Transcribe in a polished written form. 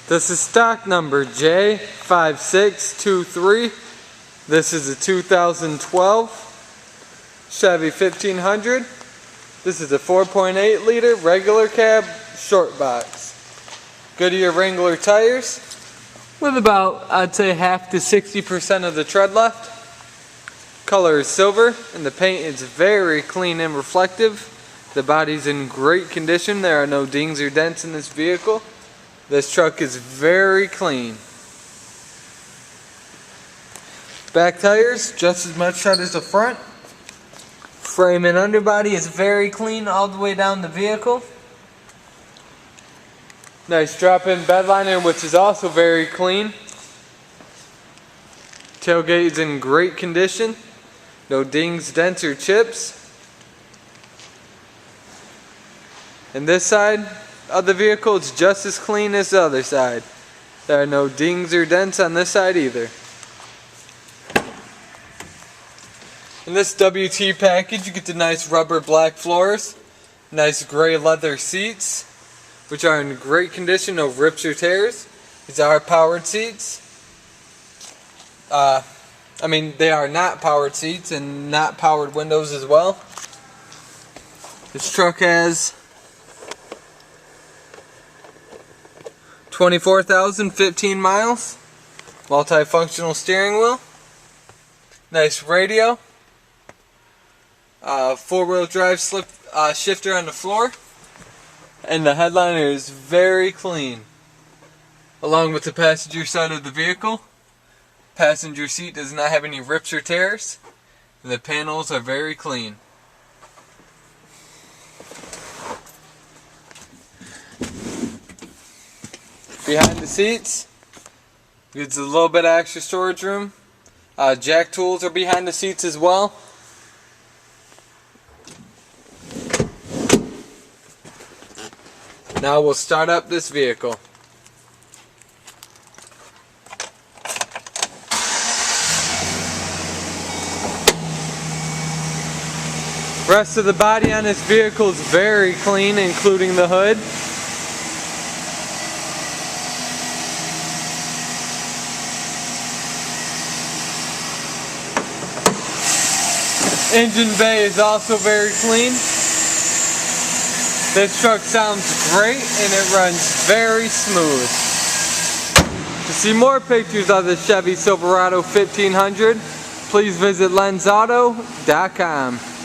This is stock number J5623. This is a 2012 Chevy 1500. This is a 4.8 liter regular cab short box. Goodyear Wrangler tires with about, I'd say, half to 60% of the tread left. Color is silver and the paint is very clean and reflective. The body's in great condition. There are no dings or dents in this vehicle. This truck is very clean. Back tires, just as much tread as the front. Frame and underbody is very clean all the way down the vehicle. Nice drop-in bed liner, which is also very clean. Tailgate is in great condition. No dings, dents, or chips. And this side of the vehicle is just as clean as the other side. There are no dings or dents on this side either. In this WT package, you get the nice rubber black floors, nice gray leather seats, which are in great condition, no rips or tears. These are powered seats. They are not powered seats and not powered windows as well. This truck has 24,015 miles, multifunctional steering wheel, nice radio, four-wheel drive shifter on the floor, and the headliner is very clean. Along with the passenger side of the vehicle, passenger seat does not have any rips or tears, and the panels are very clean. Behind the seats, it's a little bit of extra storage room. Jack tools are behind the seats as well. Now we'll start up this vehicle. Rest of the body on this vehicle is very clean, including the hood. Engine bay is also very clean. This truck sounds great and it runs very smooth. To see more pictures of the Chevy Silverado 1500, please visit lensauto.com.